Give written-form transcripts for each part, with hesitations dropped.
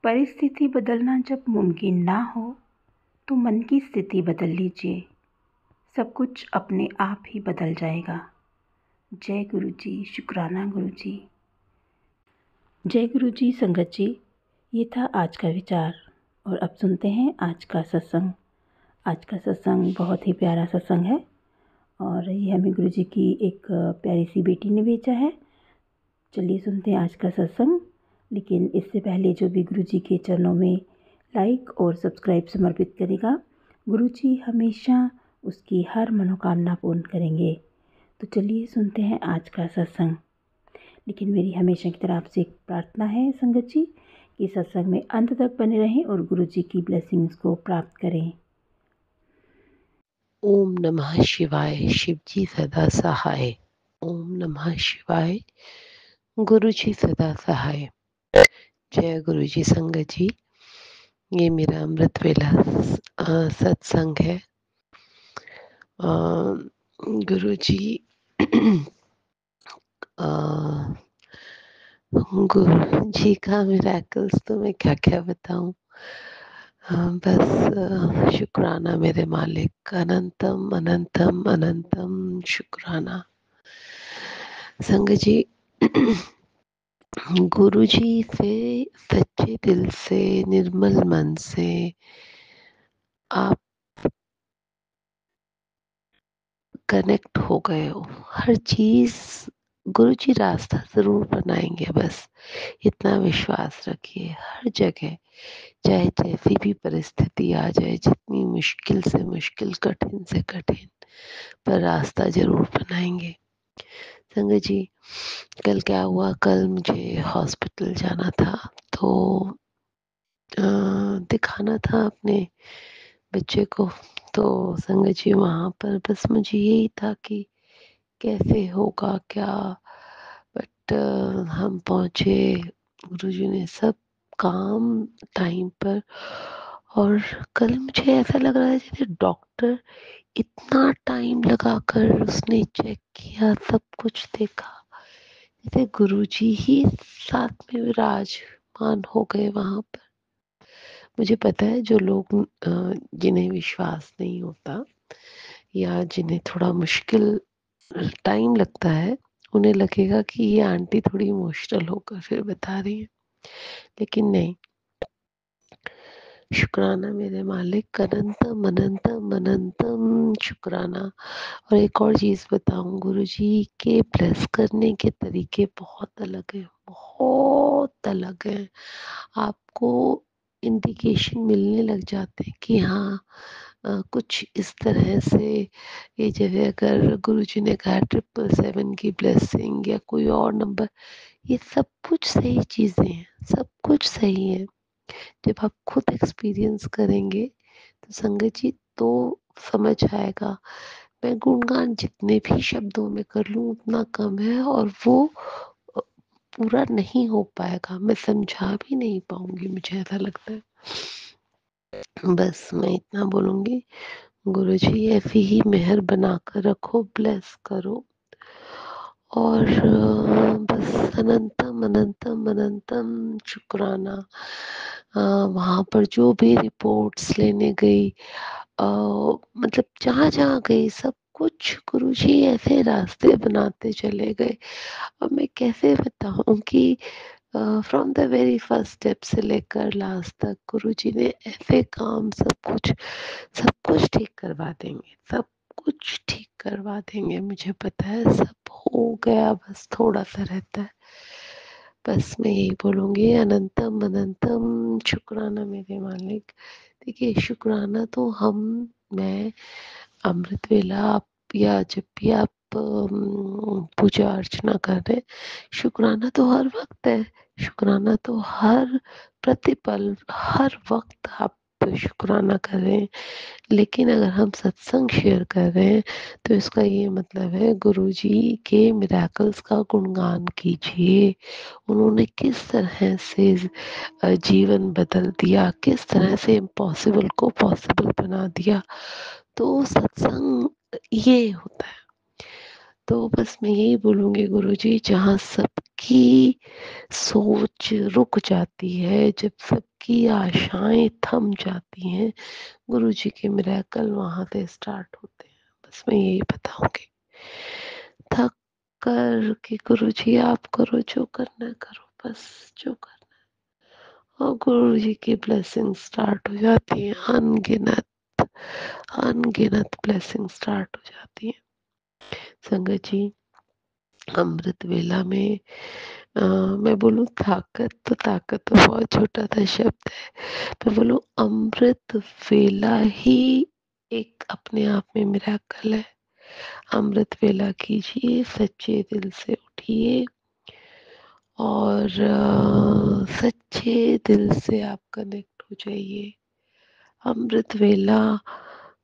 परिस्थिति बदलना जब मुमकिन ना हो तो मन की स्थिति बदल लीजिए। सब कुछ अपने आप ही बदल जाएगा। जय गुरु जी, शुक्राना गुरु जी। जय गुरु जी, संगत जी। ये था आज का विचार और अब सुनते हैं आज का सत्संग। आज का सत्संग बहुत ही प्यारा सत्संग है और ये हमें गुरु जी की एक प्यारी सी बेटी ने भेजा है। चलिए सुनते हैं आज का सत्संग। लेकिन इससे पहले जो भी गुरु जी के चरणों में लाइक और सब्सक्राइब समर्पित करेगा, गुरु जी हमेशा उसकी हर मनोकामना पूर्ण करेंगे। तो चलिए सुनते हैं आज का सत्संग। लेकिन मेरी हमेशा की तरह आपसे एक प्रार्थना है संगत जी कि सत्संग में अंत तक बने रहें और गुरु जी की ब्लेसिंग्स को प्राप्त करें। ओम नमः शिवाय। शिव जी सदा सहाय। ओम नमः शिवाय। गुरु जी सदा सहाय। जय गुरु जी। संगत जी, ये मेरा अमृत वेला सत्संग है। गुरु जी गुरु जी का मिरेकल्स तो मैं क्या क्या बताऊं। बस शुक्राना मेरे मालिक। अनंतम अनंतम अनंतम शुक्राना। संगत जी, गुरु जी से सच्चे दिल से, निर्मल मन से आप कनेक्ट हो गए हो। हर चीज गुरु जी रास्ता जरूर बनाएंगे, बस इतना विश्वास रखिए। हर जगह चाहे जैसी भी परिस्थिति आ जाए, जितनी मुश्किल से मुश्किल, कठिन से कठिन, पर रास्ता जरूर बनाएंगे। संगत जी, कल क्या हुआ, कल मुझे हॉस्पिटल जाना था, तो दिखाना था अपने बच्चे को। तो संगत जी वहाँ पर बस मुझे यही था कि कैसे होगा क्या, बट हम पहुँचे। गुरुजी ने सब काम टाइम पर, और कल मुझे ऐसा लग रहा है जैसे डॉक्टर इतना टाइम लगाकर उसने चेक किया, सब कुछ देखा, जैसे गुरुजी ही साथ में विराजमान हो गए वहां पर। मुझे पता है जो लोग जिन्हें विश्वास नहीं होता या जिन्हें थोड़ा मुश्किल टाइम लगता है, उन्हें लगेगा कि ये आंटी थोड़ी इमोशनल होकर फिर बता रही है, लेकिन नहीं। शुक्राना मेरे मालिक। अनंतम अनंतम अनंतम शुक्राना। और एक और चीज बताऊं, गुरुजी के ब्लेस करने के तरीके बहुत अलग हैं, बहुत अलग हैं। आपको इंडिकेशन मिलने लग जाते हैं कि हाँ, कुछ इस तरह से ये जगह, अगर गुरुजी ने कहा 777 की ब्लेसिंग या कोई और नंबर, ये सब कुछ सही चीजें हैं, सब कुछ सही है। जब आप खुद एक्सपीरियंस करेंगे तो संगत जी तो समझ आएगा। मैं गुणगान जितने भी शब्दों में कर लूं उतना कम है, और वो पूरा नहीं हो पाएगा, मैं समझा भी नहीं पाऊंगी, मुझे ऐसा लगता है। बस मैं इतना बोलूंगी, गुरुजी ऐसी ही मेहर बनाकर रखो, ब्लेस करो। और बस अनंतम अनंतम अनंतम शुक्राना। वहाँ पर जो भी रिपोर्ट्स लेने गई, मतलब जहाँ जहाँ गई, सब कुछ गुरुजी ऐसे रास्ते बनाते चले गए। अब मैं कैसे बताऊं कि from the very first step से लेकर लास्ट तक गुरुजी ने ऐसे काम, सब कुछ ठीक करवा देंगे, सब कुछ ठीक करवा देंगे। मुझे पता है सब हो गया, बस थोड़ा सा रहता है। बस मैं यही बोलूंगी, अनंतम अनंतम शुक्राना मेरे मालिक। देखिए, शुक्राना तो मैं अमृत वेला आप या जब भी आप पूजा अर्चना कर रहे हैं, शुक्राना तो हर वक्त है। शुक्राना तो हर प्रतिपल, हर वक्त आप शुक्राना कर रहे हैं। लेकिन अगर हम सत्संग शेयर कर रहे हैं तो इसका ये मतलब है गुरुजी के मिरेकल्स का गुणगान कीजिए। उन्होंने किस तरह से जीवन बदल दिया, किस तरह से इम्पॉसिबल को पॉसिबल बना दिया। तो सत्संग ये होता है। तो बस मैं यही बोलूंगी गुरुजी, जहाँ सबकी सोच रुक जाती है, जब सब सबकी आशाएं थम जाती हैं, गुरुजी के मिरेकल वहां से स्टार्ट होते हैं। बस मैं यही बताऊंगी। थक कर कि गुरुजी आप करो, जो करना है करो, बस जो करना है। और गुरुजी की ब्लेसिंग स्टार्ट हो जाती है, अनगिनत अनगिनत ब्लेसिंग स्टार्ट हो जाती है। संगत जी, अमृत वेला में मैं बोलूँ ताकत तो बहुत छोटा सा शब्द है। मैं बोलूँ अमृत वेला ही एक अपने आप में मिराकल है। अमृत वेला कीजिए, सच्चे दिल से उठिए और सच्चे दिल से आप कनेक्ट हो जाइए। अमृत वेला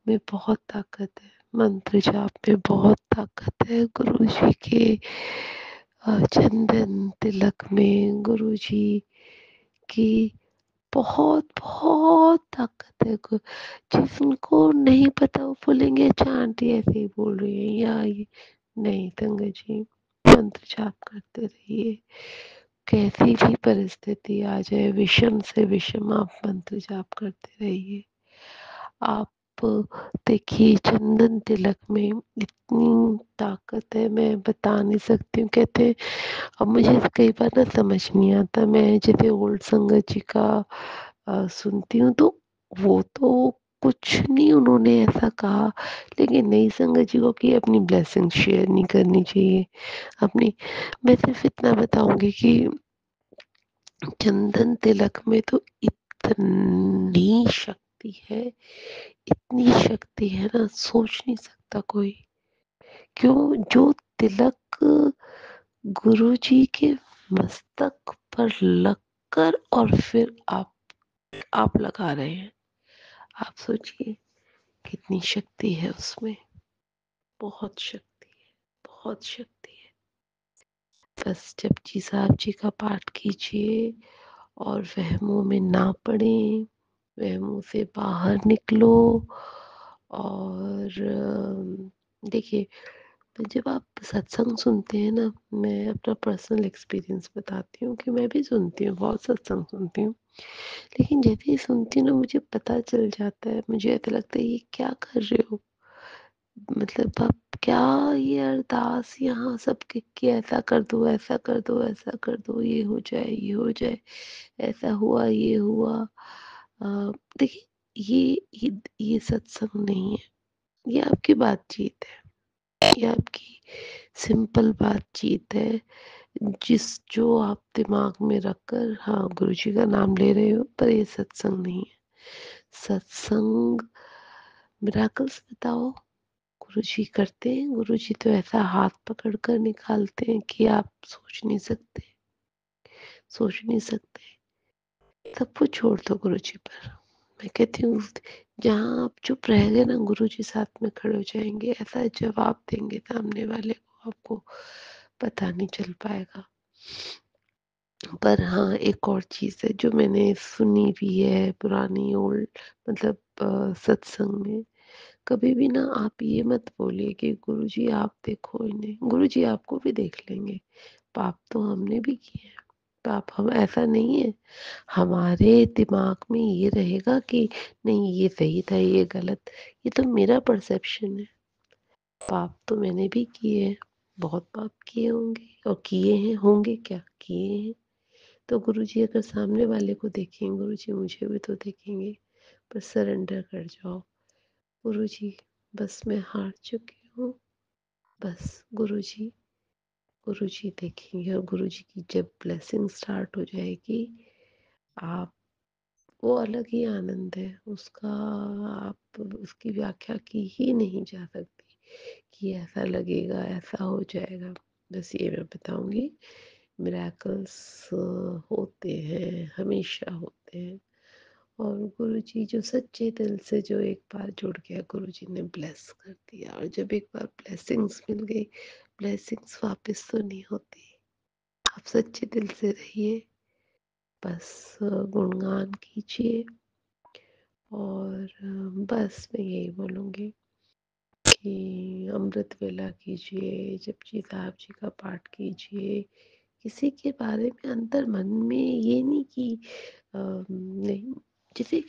में बहुत ताकत है, मंत्र जाप में बहुत ताकत है। गुरु जी के चंदन तिलक में गुरु जी की बहुत बहुत ताकत है। जिनको नहीं पता वो बोलेंगे अच्छा आंटी ऐसे ही बोल रही है या ये नहीं। संगत जी, मंत्र जाप करते रहिए, कैसी भी परिस्थिति आ जाए, विषम से विषम आप मंत्र जाप करते रहिए। आप देखिए चंदन तिलक में इतनी ताकत है, मैं बता नहीं सकती हूँ। कहते हैं, अब मुझे कई बार ना समझ नहीं आता। मैं जैसे ओल्ड संगत जी का सुनती हूँ तो वो तो कुछ नहीं उन्होंने ऐसा कहा, लेकिन नई संगत जी को कि अपनी ब्लेसिंग शेयर नहीं करनी चाहिए अपनी। मैं सिर्फ इतना बताऊंगी कि चंदन तिलक में तो इतनी शक्ति है, इतनी शक्ति है ना, सोच नहीं सकता कोई। क्यों? जो तिलक गुरुजी के मस्तक पर लगकर और फिर आप लगा रहे हैं। आप सोचिए कितनी शक्ति है उसमें। बहुत शक्ति है, बहुत शक्ति है। बस जपजी साहब जी का पाठ कीजिए और वहमों में ना पड़े, वहमों से बाहर निकलो। और देखिए, जब आप सत्संग सुनते हैं ना, मैं अपना पर्सनल एक्सपीरियंस बताती हूँ कि मैं भी सुनती हूँ, बहुत सत्संग सुनती हूँ। लेकिन जैसे ही सुनती हूँ ना, मुझे पता चल जाता है, मुझे ऐसा लगता है ये क्या कर रहे हो, मतलब आप क्या ये अरदास यहाँ सबके कि ऐसा कर दो, ऐसा कर दो, ऐसा कर दो, ये हो जाए, ये हो जाए, ऐसा हुआ, ये हुआ। देखिए, ये सत्संग नहीं है, ये आपकी बातचीत है, ये आपकी सिंपल बातचीत है। जो आप दिमाग में रखकर हाँ गुरुजी का नाम ले रहे हो, पर ये सत्संग नहीं है। सत्संग मिराकल्स बताओ गुरुजी करते हैं। गुरुजी तो ऐसा हाथ पकड़ कर निकालते हैं कि आप सोच नहीं सकते, सोच नहीं सकते। सब कुछ छोड़ दो गुरुजी पर। मैं कहती हूँ जहाँ आप चुप रह गए ना, गुरुजी साथ में खड़े हो जाएंगे, ऐसा जवाब देंगे सामने वाले को, आपको पता नहीं चल पाएगा। पर हाँ, एक और चीज़ है जो मैंने सुनी भी है पुरानी ओल्ड, मतलब सत्संग में। कभी भी ना आप ये मत बोलिए कि गुरुजी आप देखो इन्हें, गुरुजी आपको भी देख लेंगे। पाप तो हमने भी किए हैं, पाप हम ऐसा नहीं है। हमारे दिमाग में ये रहेगा कि नहीं ये सही था, ये गलत। ये तो मेरा परसेप्शन है। पाप तो मैंने भी किए हैं, बहुत पाप किए होंगे और किए हैं, होंगे क्या किए हैं। तो गुरुजी अगर सामने वाले को देखेंगे, गुरुजी मुझे भी तो देखेंगे। पर सरेंडर कर जाओ, गुरुजी बस मैं हार चुकी हूँ। बस गुरुजी देखेंगे और गुरुजी की जब ब्लेसिंग स्टार्ट हो जाएगी, आप वो अलग ही आनंद है उसका। आप उसकी व्याख्या की ही नहीं जा सकती कि ऐसा लगेगा, ऐसा हो जाएगा। बस ये मैं बताऊंगी, मिराकल्स होते हैं, हमेशा होते हैं। और गुरुजी जो सच्चे दिल से जो एक बार जुड़ गया, गुरुजी ने ब्लेस कर दिया। और जब एक बार ब्लेसिंग्स मिल गई, ब्लेसिंग्स वापस तो नहीं होती। आप सच्चे दिल से रहिए, बस गुणगान कीजिए। और बस मैं यही बोलूँगी कि अमृत वेला कीजिए, जपजी साहब जी का पाठ कीजिए, किसी के बारे में अंतर मन में ये नहीं कि नहीं, जैसे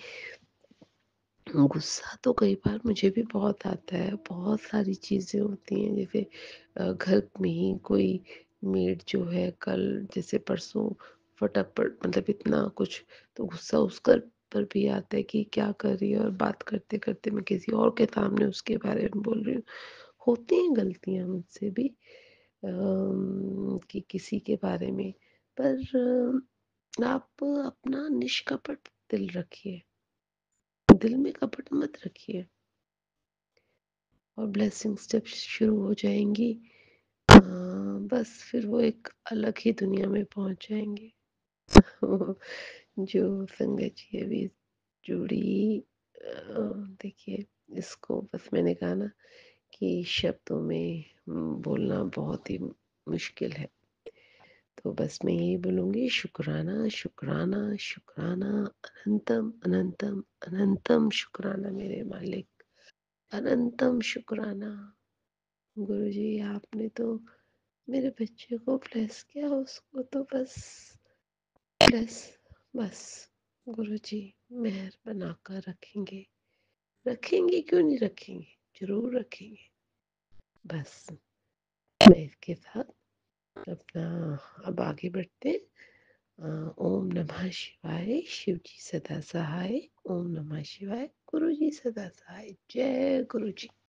गुस्सा तो कई बार मुझे भी बहुत आता है, बहुत सारी चीज़ें होती हैं, जैसे घर में ही कोई मेड जो है कल, जैसे परसों फटाफट मतलब इतना कुछ, तो गुस्सा उसका पर भी आता है कि क्या कर रही है, और बात करते करते मैं किसी और के सामने उसके बारे में बोल रही हूँ। होती हैं गलतियाँ मुझसे भी, कि किसी के बारे में, पर आप अपना निष्कपट दिल रखिए, दिल में कपट मत रखिए, और ब्लेसिंग्स जब शुरू हो जाएंगी, बस फिर वो एक अलग ही दुनिया में पहुंच जाएंगे। जो संगत जी अभी जुड़ी, देखिए, इसको बस मैंने कहा ना कि शब्दों में बोलना बहुत ही मुश्किल है, तो बस मैं यही बोलूँगी, शुक्राना, शुक्राना, शुक्राना, अनंतम, अनंतम, अनंतम शुक्राना मेरे मालिक, अनंतम शुक्राना। गुरुजी आपने तो मेरे बच्चे को ब्लेस किया, उसको तो बस ब्लेस, बस गुरुजी मेहर बनाकर रखेंगे, रखेंगे क्यों नहीं रखेंगे, जरूर रखेंगे। बस मैं इसके साथ अपना अब आगे बढ़ते हैं। ओम नमः शिवाय, शिव जी सदा सहाय, ओम नमः शिवाय, गुरु जी सदा सहाय, जय गुरु जी।